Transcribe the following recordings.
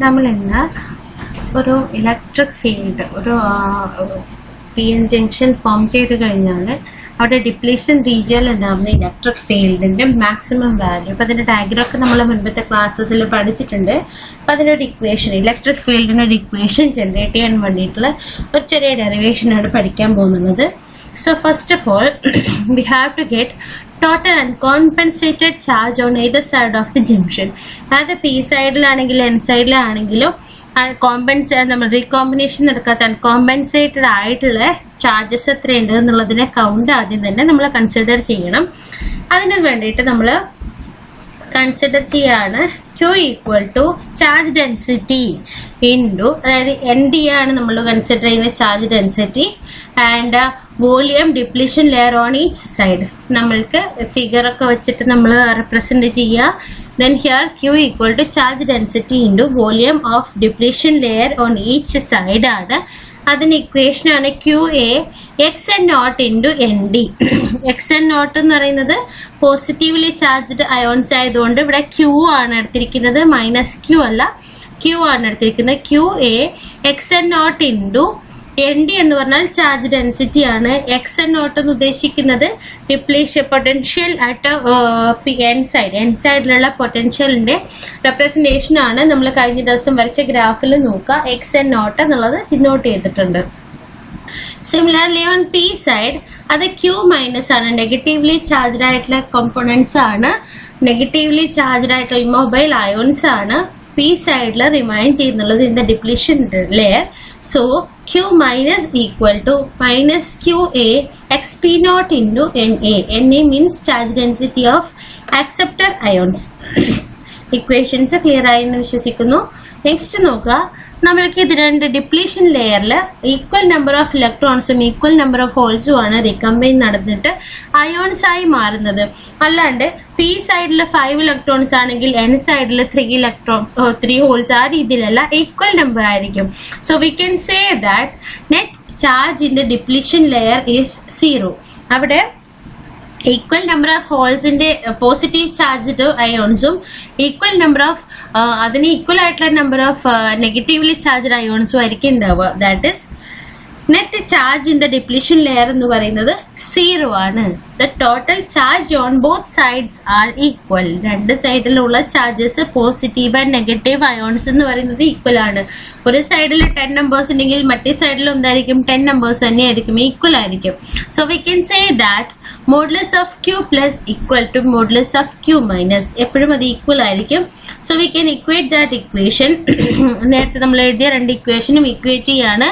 നമ്മൾ ഇന്ന് ഒരു ഇലക്ട്രിക് ഫീൽഡ് ഒരു പി-എൻ ജംഗ്ഷൻ ഫോം ചെയ്ത് കഴിഞ്ഞാൽ അവിടെ ഡിപ്ലീഷൻ റീജിയനിൽ ഉണ്ടാകുന്ന ഇലക്ട്രിക് ഫീൽഡിന്റെ മാക്സിമം വാല്യൂ. അപ്പം അതിന്റെ ഡയഗ്രം ഒക്കെ നമ്മൾ മുൻപത്തെ ക്ലാസ്സസിൽ പഠിച്ചിട്ടുണ്ട്. അപ്പം അതിനൊരു ഇക്വേഷൻ, ഇലക്ട്രിക് ഫീൽഡിന് ഒരു ഇക്വേഷൻ ജനറേറ്റ് ചെയ്യാൻ വേണ്ടിയിട്ടുള്ള ഒരു ചെറിയ ഡെറിവേഷനാണ് പഠിക്കാൻ പോകുന്നത്. So first of all, we have to get total uncompensated charge on either side of the junction. അത് പി സൈഡിലാണെങ്കിലും എൻ സൈഡിലാണെങ്കിലും നമ്മൾ റീകോമ്പിനേഷൻ നടക്കാത്ത അൺകോമ്പൻസേറ്റഡ് ആയിട്ടുള്ള ചാർജസ് എത്രയുണ്ട് എന്നുള്ളതിനെ കൗണ്ട് ആദ്യം തന്നെ നമ്മൾ കൺസിഡർ ചെയ്യണം. അതിന് വേണ്ടിയിട്ട് നമ്മൾ കൺസിഡർ ചെയ്യാണ് Q equal to charge density into, അതായത് എൻ ഡി ആണ് നമ്മൾ കൺസിഡർ ചെയ്യുന്ന charge density and volume depletion layer on each side. നമ്മൾക്ക് ഫിഗർ ഒക്കെ വെച്ചിട്ട് നമ്മൾ റെപ്രസെന്റ് ചെയ്യുക. Then here Q equal to charge density into volume of depletion layer on each side ആണ്. അതിന് ഇക്വേഷൻ ആണ് QA XN0 into ND. XN0 എന്ന് പറയുന്നത് പോസിറ്റീവ്ലി ചാർജ്ഡ് അയോൺസ് ആയതുകൊണ്ട് ഇവിടെ Q ആണ് എടുത്തിരിക്കുന്നത്, മൈനസ് Q അല്ല, Q ആണ് എടുത്തിരിക്കുന്നത്. QA XN0 into ND എന്ന് പറഞ്ഞാൽ ചാർജ് ഡെൻസിറ്റി ആണ്. XN0 എന്ന് ഉദ്ദേശിക്കുന്നത് ഡിപ്ലീഷൻ പൊട്ടൻഷ്യൽ അറ്റ് എൻ സൈഡിലുള്ള പൊട്ടൻഷ്യലിന്റെ റെപ്രസെന്റേഷൻ ആണ്. നമ്മൾ കഴിഞ്ഞ ദിവസം വരച്ച ഗ്രാഫിൽ നോക്കുക, XN0 എന്നുള്ളത് ഡിനോട്ട് ചെയ്തിട്ടുണ്ട്. സിമിലർലി ഓൺ പി സൈഡ് അത് Q മൈനസ് ആണ്, നെഗറ്റീവ്ലി ചാർജ്ഡ് ആയിട്ടുള്ള കോമ്പോണൻസ് ആണ്, നെഗറ്റീവ്ലി ചാർജ്ഡ് ആയിട്ടുള്ള ഇമ്മൊബൈൽ അയോൺസ് ആണ് പി സൈഡിൽ റിമൈൻ ചെയ്യുന്നുള്ളത് in the depletion layer. So Q minus equal to minus QA XP0 into NA. NA means charge density of acceptor ions. Equations clear ആയി എന്ന് വിശ്വസിക്കുന്നു. Next നോക്കുക, നമ്മൾക്ക് ഇത് രണ്ട് ഡിപ്ലീഷൻ ലെയറിൽ ഈക്വൽ നമ്പർ ഓഫ് ഇലക്ട്രോൺസും ഈക്വൽ നമ്പർ ഓഫ് ഹോൾസും ആണ് റീകമ്പൈൻ നടന്നിട്ട് അയോൺസ് ആയി മാറുന്നത്. അല്ലാണ്ട് പി സൈഡിൽ 5 ഇലക്ട്രോൺസ് ആണെങ്കിൽ എൻ സൈഡിൽ 3 ഹോൾസ് ആ രീതിയിലല്ല, ഈക്വൽ നമ്പർ ആയിരിക്കും. So we can say that net charge in the depletion layer is 0. അവിടെ ഈക്വൽ നമ്പർ ഓഫ് ഹോൾസിന്റെ പോസിറ്റീവ് ചാർജ്ഡ് അയോൺസും ഈക്വൽ നമ്പർ ഓഫ് അതിന് ഈക്വൽ ആയിട്ടുള്ള നമ്പർ ഓഫ് നെഗറ്റീവ്ലി ചാർജ്ഡ് അയോൺസും ആയിരിക്കും ഉണ്ടാവുക. That is net charge in the depletion layer എന്ന് പറയുന്നത് 0 ആണ്. The total charge on both sides are equal. രണ്ട് സൈഡിലുള്ള charges positive and negative ions എന്ന് പറയുന്നത് ഈക്വൽ ആണ്. ഒരു സൈഡിൽ 10 നമ്പേഴ്സ് ഉണ്ടെങ്കിൽ മറ്റേ സൈഡിലും എന്തായിരിക്കും 10 നമ്പേഴ്സ് തന്നെ ആയിരിക്കും, ഈക്വൽ ആയിരിക്കും. So we can say that modulus of Q plus equal to modulus of Q minus, എപ്പോഴും അത് ഈക്വൽ ആയിരിക്കും. So we can equate that equation. നേരത്തെ നമ്മൾ എഴുതിയ രണ്ട് ഇക്വേഷനും ഇക്വേറ്റ് ചെയ്യാണ്.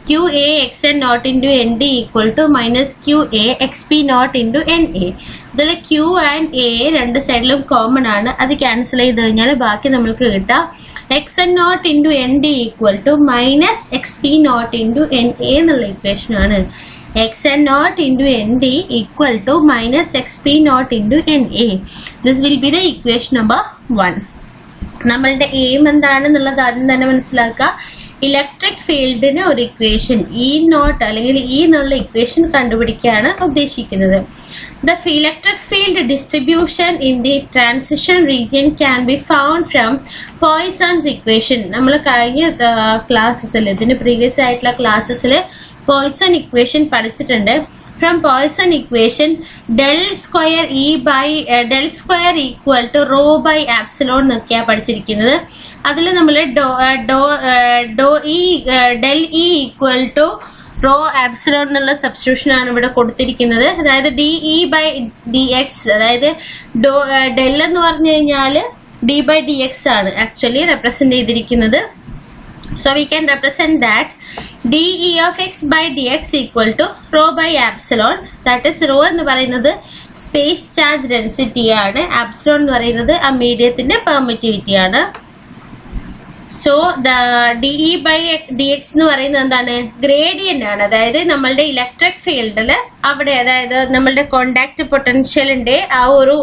QA XN0 into ND equal to minus QA XP0 into NA. ഇതിൽ Q and A രണ്ട് സൈഡിലും കോമൺ ആണ്, അത് ക്യാൻസൽ ചെയ്ത് കഴിഞ്ഞാൽ ബാക്കി നമ്മൾക്ക് കിട്ടാം XN0 into ND equal to minus XP0 into NA എന്നുള്ള ഇക്വേഷൻ ആണ്. XN0 into ND equal to minus XP0 into NA. This will be the equation number 1. നമ്മളുടെ എയിം എന്താണെന്നുള്ളത് ആദ്യം തന്നെ മനസ്സിലാക്കുക. ഇലക്ട്രിക് ഫീൽഡിന് ഒരു ഇക്വേഷൻ E0 അല്ലെങ്കിൽ E എന്നുള്ള ഇക്വേഷൻ കണ്ടുപിടിക്കുകയാണ് ഉദ്ദേശിക്കുന്നത്. The electric field distribution in the transition region can be found from Poisson's equation. നമ്മൾ കഴിഞ്ഞ ക്ലാസ്സസിൽ, ഇതിന് പ്രീവിയസ് ആയിട്ടുള്ള ക്ലാസ്സസിൽ പോയ്സൺ ഇക്വേഷൻ പഠിച്ചിട്ടുണ്ട്. From Poisson equation, del square equal to rho by epsilon എന്നൊക്കെയാണ് പഠിച്ചിരിക്കുന്നത്. അതിൽ നമ്മൾ del E equal to rho epsilon എന്നുള്ള substitution ആണ് ഇവിടെ കൊടുത്തിരിക്കുന്നത്. അതായത് DE by dx, അതായത് del എന്ന് പറഞ്ഞു കഴിഞ്ഞാൽ D by dx ആണ് ആക്ച്വലി റെപ്രസെന്റ് ചെയ്തിരിക്കുന്നത്. So we can represent that dE of x by dx equal to rho by epsilon. That is rho എന്ന് പറയുന്നത് സ്പേസ് ചാർജ് ഡെൻസിറ്റി ആണ്, എപ്സിലോൺ എന്ന് പറയുന്നത് ആ മീഡിയത്തിന്റെ പെർമിറ്റിവിറ്റി ആണ്. സോ DE by dx എന്ന് പറയുന്നത് എന്താണ്? ഗ്രേഡിയന്റ് ആണ്. അതായത് നമ്മളുടെ ഇലക്ട്രിക് ഫീൽഡിൽ അവിടെ, അതായത് നമ്മളുടെ കോണ്ടാക്ട് പൊട്ടൻഷ്യലിന്റെ ആ ഒരു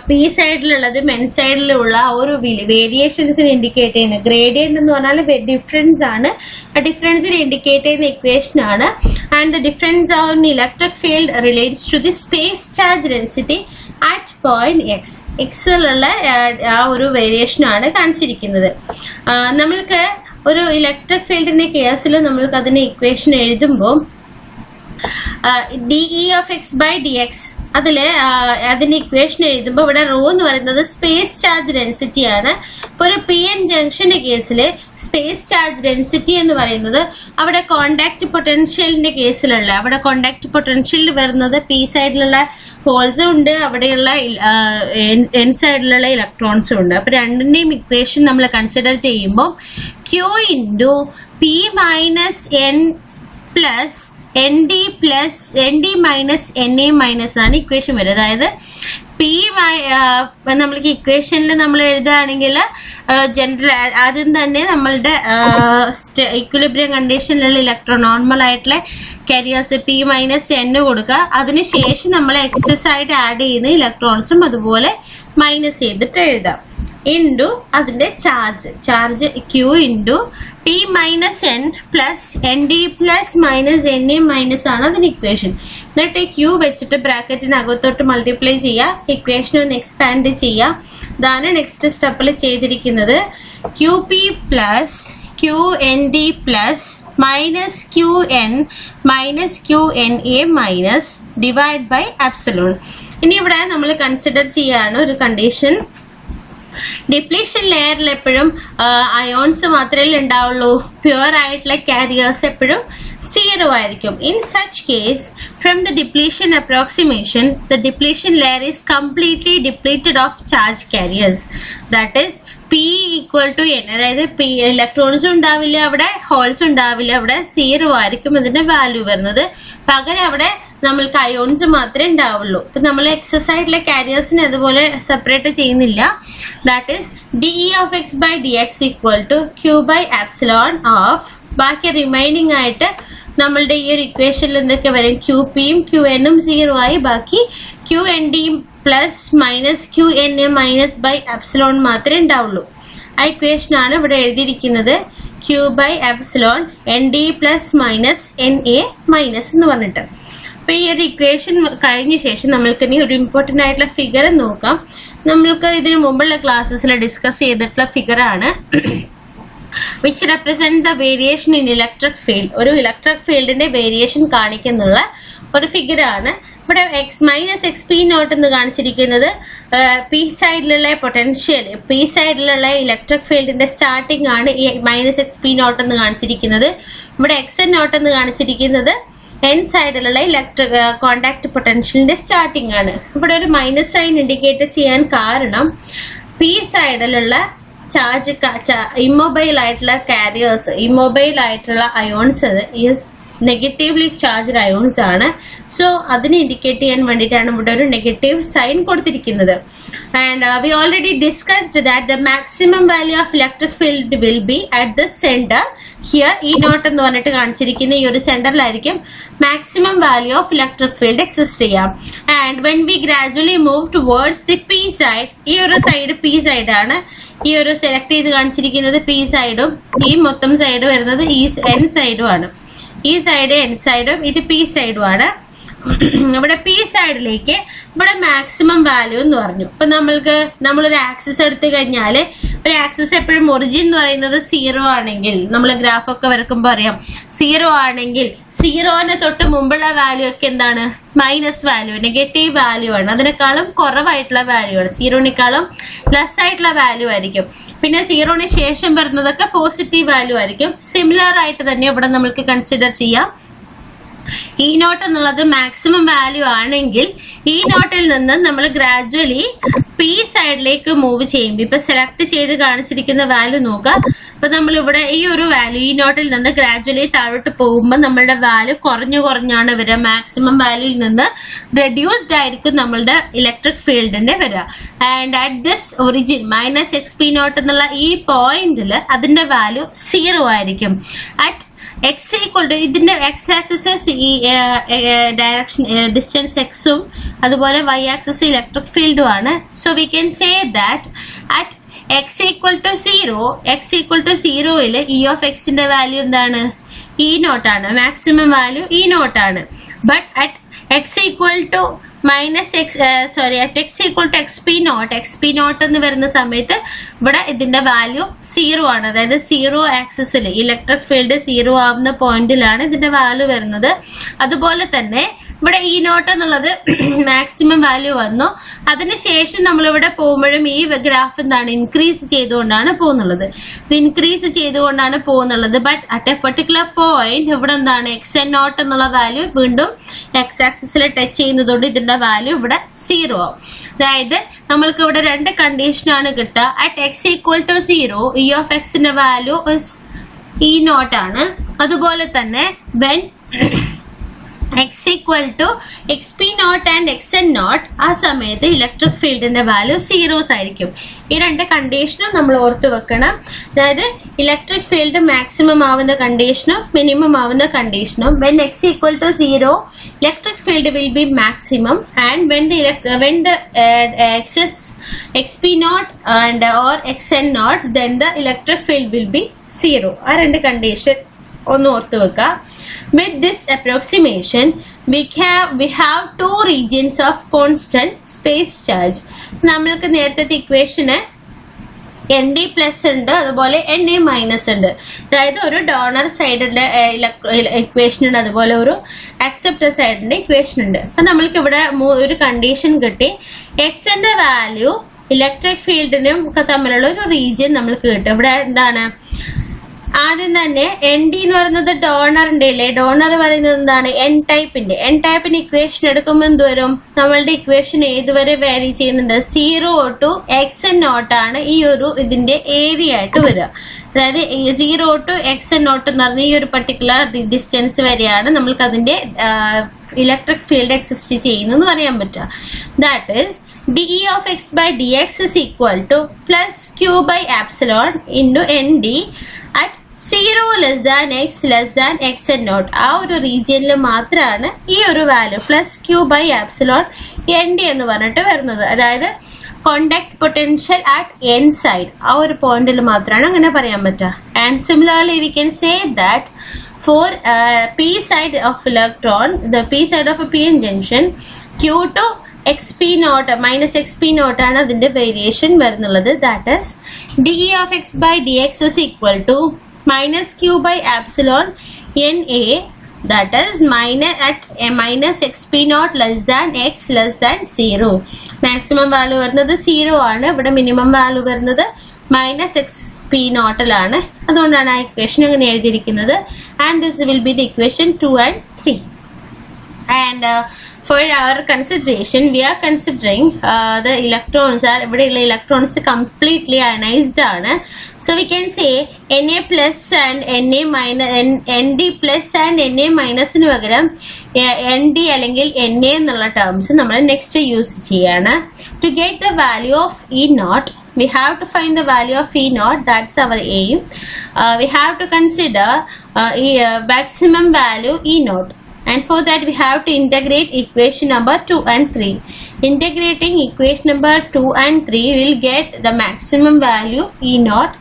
പി സൈഡിലുള്ളതും എൻ സൈഡിലുള്ള ആ ഒരു വേരിയേഷൻസിനെ ഇൻഡിക്കേറ്റ് ചെയ്യുന്ന ഗ്രേഡിയന്റ് എന്ന് പറഞ്ഞാൽ ഡിഫറൻസ് ആണ്. ആ ഡിഫറൻസിനെ ഇൻഡിക്കേറ്റ് ചെയ്യുന്ന ഇക്വേഷൻ ആണ്. And the difference on electric field relates to the space charge density at point X. എക്സിലുള്ള ആ ഒരു വേരിയേഷനാണ് കാണിച്ചിരിക്കുന്നത്. നമ്മൾക്ക് ഒരു ഇലക്ട്രിക് ഫീൽഡിന്റെ കേസിൽ നമ്മൾക്ക് അതിന്റെ ഇക്വേഷൻ എഴുതുമ്പോൾ dE of x by dx അതില് അതിന്റെ ഇക്വേഷൻ എഴുതുമ്പോൾ ഇവിടെ റോ എന്ന് പറയുന്നത് സ്പേസ് ചാർജ് ഡെൻസിറ്റി ആണ്. ഇപ്പൊ ഒരു പി എൻ ജംഗ്ഷന്റെ കേസിൽ സ്പേസ് ചാർജ് ഡെൻസിറ്റി എന്ന് പറയുന്നത് അവിടെ കോണ്ടാക്ട് പൊട്ടൻഷ്യലിന്റെ കേസിലുള്ള അവിടെ കോണ്ടാക്ട് പൊട്ടൻഷ്യലിൽ വരുന്നത് പി സൈഡിലുള്ള ഹോൾസും ഉണ്ട്, അവിടെയുള്ള എൻ സൈഡിലുള്ള ഇലക്ട്രോൺസും ഉണ്ട്. അപ്പൊ രണ്ടിന്റെയും ഇക്വേഷൻ നമ്മൾ കൺസിഡർ ചെയ്യുമ്പോൾ Q into P minus N plus ND minus NA minus ആണ് ഇക്വേഷൻ വരും. അതായത് പി നമ്മൾക്ക് ഇക്വേഷനിൽ നമ്മൾ എഴുതുകയാണെങ്കിൽ ജനറൽ ആദ്യം തന്നെ നമ്മളുടെ ഇക്വിലിബ്രിയം കണ്ടീഷനിലുള്ള ഇലക്ട്രോൺ നോർമൽ ആയിട്ടുള്ള കാരിയേഴ്സ് പി മൈനസ് N കൊടുക്കുക. അതിനുശേഷം നമ്മൾ എക്സസ് ആയിട്ട് ആഡ് ചെയ്യുന്ന ഇലക്ട്രോൺസും അതുപോലെ മൈനസ് ചെയ്തിട്ട് എഴുതാം. ഇൻറ്റു അതിന്റെ charge Q into T minus N plus ND plus minus NA minus ആണ് അതിന്റെ ഇക്വേഷൻ. എന്നിട്ട് Q വെച്ചിട്ട് ബ്രാക്കറ്റിനകത്തോട്ട് മൾട്ടിപ്ലൈ ചെയ്യുക, ഇക്വേഷൻ ഒന്ന് എക്സ്പാൻഡ് ചെയ്യുക. ഇതാണ് നെക്സ്റ്റ് സ്റ്റെപ്പിൽ ചെയ്തിരിക്കുന്നത്. QP plus QND plus minus QN minus QNA minus divide by epsilon. ഇനി ഇവിടെ നമ്മൾ കൺസിഡർ ചെയ്യാണ് ഒരു കണ്ടീഷൻ. ഡിപ്ലീഷൻ ലെയറിൽ എപ്പോഴും അയോൺസ് മാത്രമേ ഉണ്ടാവുള്ളൂ, പ്യുവർ ആയിട്ടുള്ള കാരിയേഴ്സ് എപ്പോഴും 0 ആയിരിക്കും. In such case from the depletion approximation the depletion layer is completely depleted of charge carriers. That is P equal to N. അതായത് പി ഇലക്ട്രോൺസും ഉണ്ടാവില്ല, അവിടെ ഹോൾസ് ഉണ്ടാവില്ല, അവിടെ 0 ആയിരിക്കും അതിന്റെ വാല്യൂ വരുന്നത്. പകരം അവിടെ നമ്മൾക്ക് അയോൺസ് മാത്രമേ ഉണ്ടാവുള്ളൂ. ഇപ്പൊ നമ്മൾ എക്സസ് ആയിട്ടുള്ള കാരിയേഴ്സിനെ അതുപോലെ സെപ്പറേറ്റ് ചെയ്യുന്നില്ല. That is DE of x by dx equal to Q by epsilon of, ബാക്കി റിമൈനിങ് ആയിട്ട് നമ്മളുടെ ഈ ഒരു ഇക്വേഷനിൽ എന്തൊക്കെ വരും, QPയും QNഉം 0 ആയി, ബാക്കി QNDയും plus minus QNA minus by epsilon മാത്രമേ ഉണ്ടാവുള്ളൂ. ആ ഇക്വേഷൻ ആണ് ഇവിടെ എഴുതിയിരിക്കുന്നത്, Q by epsilon ND plus minus NA minus എന്ന് പറഞ്ഞിട്ട്. അപ്പൊ ഈ ഒരു ഇക്വേഷൻ കഴിഞ്ഞ ശേഷം നമ്മൾക്ക് ഇനി ഒരു ഇമ്പോർട്ടന്റ് ആയിട്ടുള്ള ഫിഗർ നോക്കാം. നമ്മൾക്ക് ഇതിനു മുമ്പുള്ള ക്ലാസ്സസിൽ ഡിസ്കസ് ചെയ്തിട്ടുള്ള ഫിഗർ ആണ് which represent the variation in electric field. ഒരു ഇലക്ട്രിക് ഫീൽഡിന്റെ വേരിയേഷൻ കാണിക്കുന്നുള്ള ഒരു ഫിഗർ ആണ്. ഇവിടെ മൈനസ് എക്സ് പി നോട്ട് എന്ന് കാണിച്ചിരിക്കുന്നത് പി സൈഡിലുള്ള പൊട്ടൻഷ്യൽ, പി സൈഡിലുള്ള ഇലക്ട്രിക് ഫീൽഡിന്റെ സ്റ്റാർട്ടിംഗ് ആണ് ഈ മൈനസ് എക്സ് പി നോട്ട് എന്ന് കാണിച്ചിരിക്കുന്നത്. ഇവിടെ എക്സ് എൻ നോട്ട് എന്ന് കാണിച്ചിരിക്കുന്നത് എൻ സൈഡിലുള്ള ഇലക്ട്രിക് കോണ്ടാക്ട് പൊട്ടൻഷ്യലിന്റെ സ്റ്റാർട്ടിംഗ് ആണ്. ഇവിടെ ഒരു മൈനസ് സൈൻ ഇൻഡിക്കേറ്റ് ചെയ്യാൻ കാരണം പി സൈഡിലുള്ള ചാർജ് ഇമ്മൊബൈൽ ആയിട്ടുള്ള കാരിയേഴ്സ്, ഇമ്മൊബൈൽ ആയിട്ടുള്ള ions is negatively charged ions ആണ്. സോ അതിനെ ഇൻഡിക്കേറ്റ് ചെയ്യാൻ വേണ്ടിയിട്ടാണ് ഇവിടെ ഒരു നെഗറ്റീവ് സൈൻ കൊടുത്തിരിക്കുന്നത്. And we already discussed that the maximum value of electric field will be at the centre. Here E naught എന്ന് പറഞ്ഞിട്ട് കാണിച്ചിരിക്കുന്ന ഈ ഒരു സെന്ററിലായിരിക്കും maximum value of electric field exist ചെയ്യാം. And when we gradually move towards the P side, ഈ ഒരു side P side ആണ്, ഈ ഒരു സെലക്ട് ചെയ്ത് കാണിച്ചിരിക്കുന്നത് പി സൈഡും ഈ മൊത്തം സൈഡ് വരുന്നത് ഈ എൻ സൈഡും ആണ്. ഈ സൈഡ് എൻ സൈഡും ഇത് പി സൈഡും ആണ്. ഇവിടെ പി സൈഡിലേക്ക് ഇവിടെ മാക്സിമം വാല്യൂ എന്ന് പറഞ്ഞു. ഇപ്പൊ നമ്മളൊരു ആക്സിസ് എടുത്തു കഴിഞ്ഞാൽ ഒരു ആക്സിസ് എപ്പോഴും ഒറിജിൻ എന്ന് പറയുന്നത് 0 ആണെങ്കിൽ, നമ്മൾ ഗ്രാഫൊക്കെ വരക്കുമ്പോൾ അറിയാം 0 ആണെങ്കിൽ 0ന് തൊട്ട് മുമ്പുള്ള വാല്യൂ ഒക്കെ എന്താണ്, മൈനസ് വാല്യൂ, നെഗറ്റീവ് വാല്യൂ ആണ്. അതിനേക്കാളും കുറവായിട്ടുള്ള വാല്യൂ ആണ്, 0നേക്കാളും ലെസ് ആയിട്ടുള്ള വാല്യൂ ആയിരിക്കും. പിന്നെ 0ന് ശേഷം വരുന്നതൊക്കെ പോസിറ്റീവ് വാല്യൂ ആയിരിക്കും. സിമിലർ ആയിട്ട് തന്നെ ഇവിടെ നമുക്ക് കൺസിഡർ ചെയ്യാം. ഇ നോട്ട് എന്നുള്ളത് മാക്സിമം വാല്യൂ ആണെങ്കിൽ ഇ നോട്ടിൽ നിന്ന് നമ്മൾ ഗ്രാജുവലി പി സൈഡിലേക്ക് മൂവ് ചെയ്യുമ്പോൾ, ഇപ്പൊ സെലക്ട് ചെയ്ത് കാണിച്ചിരിക്കുന്ന വാല്യൂ നോക്കുക. അപ്പൊ നമ്മൾ ഇവിടെ ഈ ഒരു വാല്യൂ ഇ നോട്ടിൽ നിന്ന് ഗ്രാജുവലി താഴോട്ട് പോകുമ്പോൾ നമ്മളുടെ വാല്യൂ കുറഞ്ഞാണ് വരിക. മാക്സിമം വാല്യൂയിൽ നിന്ന് റെഡ്യൂസ്ഡ് ആയിരിക്കും നമ്മളുടെ ഇലക്ട്രിക് ഫീൽഡിന്റെ വരിക. And at this origin minus X P naught എന്നുള്ള ഈ പോയിന്റിൽ അതിന്റെ വാല്യൂ 0 ആയിരിക്കും. അറ്റ് എക്സ് ഈക്വൽ ടു ഇതിന്റെ എക്സ് ആക്സിസ് ഈ ഡയറക്ഷൻ ഡിസ്റ്റൻസ് എക്സും അതുപോലെ വൈ ആക്സിസ് ഇലക്ട്രിക് ഫീൽഡും ആണ്. So we can say that at X equal to 0 E of എക്സിന്റെ വാല്യൂ എന്താണ്, ഇ നോട്ട് ആണ്, മാക്സിമം വാല്യൂ ഇ നോട്ട് ആണ്. But at X equal to minus at X equal to X P not എന്ന് വരുന്ന സമയത്ത് ഇവിടെ ഇതിന്റെ value 0 ആണ്. അതായത് 0 ആക്സിസിൽ ഇലക്ട്രിക് ഫീൽഡ് 0 ആവുന്ന പോയിന്റിലാണ് ഇതിന്റെ വാല്യൂ വരുന്നത്. അതുപോലെ തന്നെ ഇവിടെ ഇ നോട്ട് എന്നുള്ളത് മാക്സിമം വാല്യൂ വന്നു. അതിനുശേഷം നമ്മളിവിടെ പോകുമ്പോഴും ഈ ഗ്രാഫ് എന്താണ് ഇൻക്രീസ് ചെയ്തുകൊണ്ടാണ് പോകുന്നുള്ളത്. ഇത് ഇൻക്രീസ് ചെയ്തുകൊണ്ടാണ് പോകുന്നുള്ളത്. But at a particular point ഇവിടെ എന്താണ് എക്സ് എൻ നോട്ട് എന്നുള്ള വാല്യൂ വീണ്ടും എക്സ് ആക്സിസിൽ ടച്ച് ചെയ്യുന്നതുകൊണ്ട് ഇതിന്റെ വാല്യൂ ഇവിടെ 0 ആവും. അതായത് നമ്മൾക്ക് ഇവിടെ രണ്ട് കണ്ടീഷനാണ് കിട്ടുക. At X equal to 0 E of എക്സിന്റെ വാല്യൂ ഇ നോട്ട് ആണ്. അതുപോലെ തന്നെ when X equal to X P naught and X N naught ആ സമയത്ത് ഇലക്ട്രിക് ഫീൽഡിന്റെ വാല്യൂ 0s ആയിരിക്കും. ഈ രണ്ട് കണ്ടീഷനും നമ്മൾ ഓർത്ത് വെക്കണം. അതായത് ഇലക്ട്രിക് ഫീൽഡ് മാക്സിമം ആവുന്ന കണ്ടീഷനും മിനിമം ആവുന്ന കണ്ടീഷനും when X equal to 0 electric field will be maximum and when the xp naught and or xn naught then the electric field will be 0. ആ രണ്ട് കണ്ടീഷൻ ഒന്ന് ഓർത്ത് വെക്കാം. With this approximation, we have two regions of constant space charge. നമ്മൾക്ക് നേരത്തെ ഇക്വേഷന് ND plus ഉണ്ട്, അതുപോലെ NA minus ഉണ്ട്. അതായത് ഒരു ഡോണർ സൈഡിന്റെ ഇക്വേഷൻ ഉണ്ട്, അതുപോലെ ഒരു അക്സെപ്റ്റർ സൈഡിന്റെ ഇക്വേഷൻ ഉണ്ട്. അപ്പൊ നമ്മൾക്ക് ഇവിടെ ഒരു കണ്ടീഷൻ കിട്ടി. എക്സിന്റെ വാല്യൂ ഇലക്ട്രിക് ഫീൽഡിനും തമ്മിലുള്ള ഒരു റീജിയൻ നമ്മൾക്ക് കിട്ടും. ഇവിടെ എന്താണ് ആദ്യം തന്നെ എൻ ഡി എന്ന് പറയുന്നത് ഡോണറിന്റെ അല്ലേ. ഡോണർ പറയുന്നത് എന്താണ് എൻ ടൈപ്പിന് ഇക്വേഷൻ എടുക്കുമ്പോൾ എന്ത് വരും? നമ്മളുടെ ഇക്വേഷൻ ഏതുവരെ വാരി ചെയ്യുന്നുണ്ട്? 0 ടു എക്സ് എൻ നോട്ട് ആണ് ഈ ഒരു ഇതിന്റെ ഏരിയ ആയിട്ട് വരിക. അതായത് 0 ടു എക്സ് എൻ നോട്ട് എന്ന് പറഞ്ഞ ഈ ഒരു പർട്ടിക്കുലർ ഡിസ്റ്റൻസ് വരെയാണ് നമ്മൾക്ക് അതിന്റെ ഇലക്ട്രിക് ഫീൽഡ് എക്സിസ്റ്റ് ചെയ്യുന്നതെന്ന് പറയാൻ പറ്റുക. That is dE of x by dx is equal to plus q by epsilon into nd at 0 less than x and naught. ആ ഒരു റീജിയനിൽ മാത്രമാണ് ഈ ഒരു value plus q by epsilon n d എന്ന് പറഞ്ഞിട്ട് വരുന്നത്. അതായത് contact potential at n side ആ ഒരു പോയിന്റിൽ മാത്രമാണ് അങ്ങനെ പറയാൻ പറ്റുക. And similarly we can say that for p side of electron, the p side of a p-n junction, q to xp naught minus xp naught ആണ് അതിന്റെ വേരിയേഷൻ വരുന്നുള്ളത്. That is dE of x by dx is equal to minus q by epsilon na, that is minus xp naught less than x less than 0. Maximum value വരുന്നത് 0 ആണ്. ഇവിടെ minimum value വരുന്നത് minus X P നോട്ടിലാണ്. അതുകൊണ്ടാണ് ആ equation അങ്ങനെ എഴുതിയിരിക്കുന്നത്. And this will be the equation 2 and 3. And for our consideration, we are considering the electrons are ഇവിടെയുള്ള electrons completely ionized ആണ്. So we can say Na plus and Na minus, Nd plus and Na minus ന് പകരം Nd അല്ലെങ്കിൽ Na എന്നുള്ള terms നമ്മൾ next use ചെയ്യാണ്. To get the value of E naught, we have to find the value of E naught. That's our aim. We have to consider maximum value E naught. And for that we have to integrate equation number 2 and 3. Integrating equation number 2 and 3 will get the maximum value E naught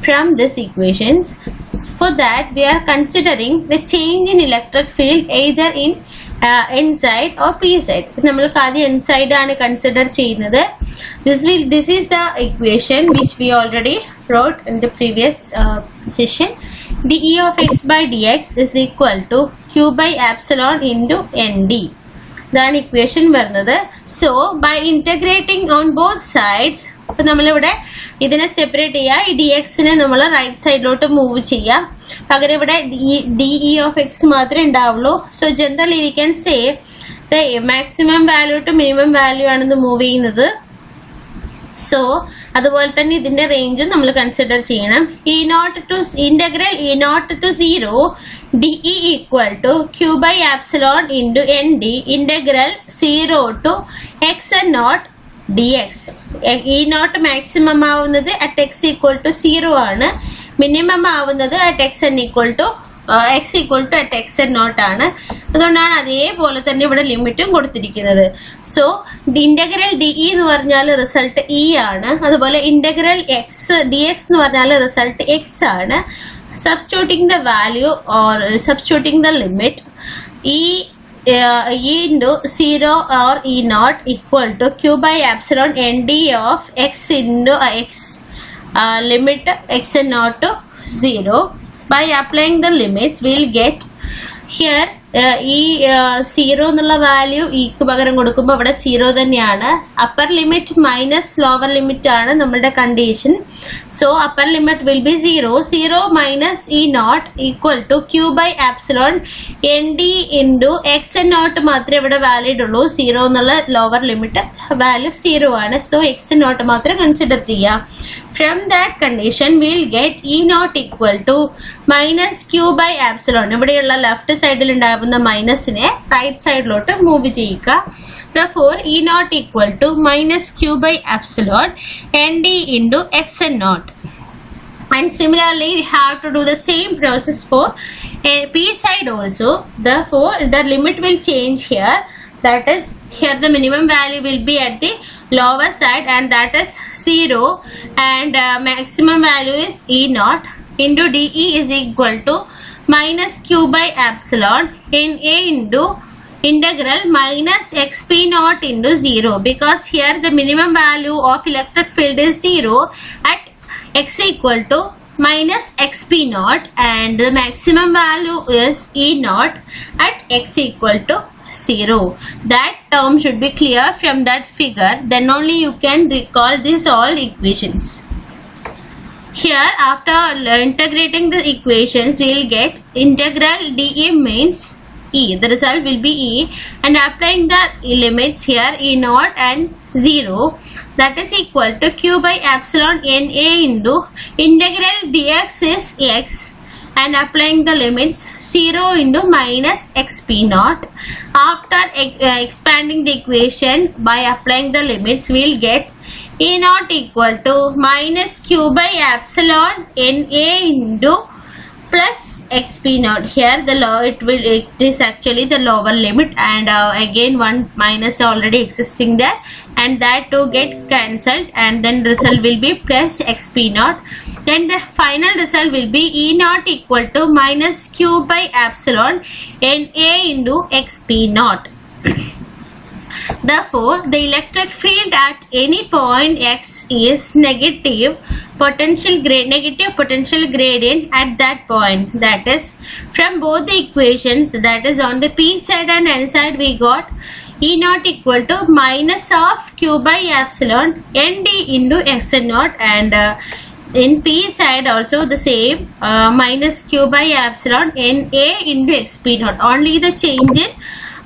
from these equations. For that we are considering the change in electric field either in n side or p side. നമ്മൾക്ക് ആദ്യം n side ആണ് consider ചെയ്യുന്നത്. This is the equation which we already wrote in the previous session. dE of x by dx is equal to q by epsilon into nd. ഇതാണ് equation വരുന്നത്. So by integrating on both sides, അപ്പൊ നമ്മളിവിടെ ഇതിനെ separate ചെയ്യുക. ഈ D എക്സിനെ നമ്മൾ right സൈഡിലോട്ട് move ചെയ്യാം. പകരം ഇവിടെ dE of x മാത്രമേ ഉണ്ടാവുള്ളൂ. So generally we can say maximum value to minimum value ആണെന്ന് മൂവ് ചെയ്യുന്നത്. സോ അതുപോലെ തന്നെ ഇതിന്റെ റേഞ്ചും നമ്മൾ കൺസിഡർ ചെയ്യണം. Integral e naught to 0 dE equal to q by epsilon into nd integral 0 to x and naught dx. E naught maximum ആവുന്നത് at x equal to 0 ആണ്. മിനിമം ആവുന്നത് at x equal to at x and naught ആണ്. അതുകൊണ്ടാണ് അതേപോലെ തന്നെ ഇവിടെ ലിമിറ്റും കൊടുത്തിരിക്കുന്നത്. സോ ഇന്റഗ്രൽ dE എന്ന് പറഞ്ഞാൽ റിസൾട്ട് E ആണ്. അതുപോലെ ഇന്റഗ്രൽ dx എന്ന് പറഞ്ഞാൽ റിസൾട്ട് x ആണ്. Substituting the value or substituting the limit, ഈ E into 0 or E naught equal to Q by epsilon ND of x into x, limit x naught to 0. By applying the limits, we will get here ഈ 0 എന്നുള്ള value ഇക്ക് പകരം കൊടുക്കുമ്പോൾ അവിടെ 0 തന്നെയാണ്. Upper limit minus lower limit ആണ് നമ്മളുടെ condition. So upper limit will be 0. 0 minus e naught equal to q by epsilon n d into x N naught മാത്രമേ ഇവിടെ വാലിഡ് ഉള്ളൂ. 0 എന്നുള്ള ലോവർ ലിമിറ്റ് വാല്യൂ 0 ആണ്. സോ എക്സ് നോട്ട് മാത്രം consider ചെയ്യാം. From that condition, we will get E naught equal to minus Q by epsilon. ഇവിടെയുള്ള left സൈഡിൽ ഉണ്ടാകുന്ന മൈനസിനെ റൈറ്റ് സൈഡിലോട്ട് മൂവ് ചെയ്യുക. Therefore, E naught equal to minus Q by epsilon ND into Xn naught. And similarly, we have to do the same process for P side also. Therefore, the limit will change here. That is, here the minimum value will be at the lower side, and that is 0, and maximum value is E naught into dE is equal to minus Q by epsilon in A into integral minus xp naught into 0, because here the minimum value of electric field is 0 at x equal to minus xp naught, and the maximum value is E naught at x equal to 0. That term should be clear from that figure, then only you can recall these all equations. Here, after integrating the equations, we will get integral dE means E. The result will be E, and applying the limits here E naught and 0, that is equal to Q by epsilon NA into integral dx is x, and applying the limits 0 into minus xp naught. After expanding the equation by applying the limits, we will get E naught equal to minus Q by epsilon NA into plus xp naught. Here it is actually the lower limit, and again one minus already existing there, and that to get cancelled, and then the result will be plus xp naught. Then the final result will be E naught equal to minus Q by epsilon NA into xp naught. Therefore, the electric field at any point x is negative potential gradient at that point. That is, from both the equations, that is on the P side and N side, we got E naught equal to minus of Q by epsilon ND into Xn naught, and in P side also the same, minus Q by epsilon NA into xp naught. Only the change in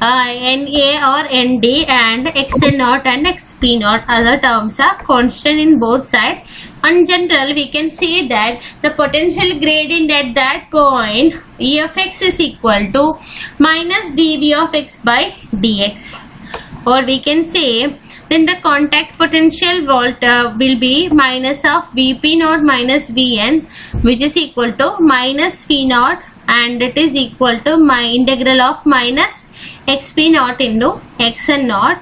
NA or ND and Xn naught and xp naught, other terms are constant in both sides. In general, we can say that the potential gradient at that point E of x is equal to minus dV of x by dx, or we can say then the contact potential will be minus of Vp naught minus Vn, which is equal to minus V naught, and it is equal to my integral of minus xp naught into xn naught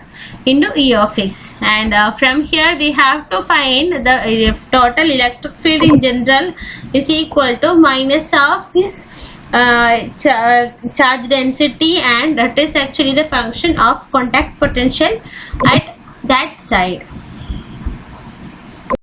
into E of x. And from here we have to find the total electric field in general is equal to minus of this charge density, and that is actually the function of contact potential at that side.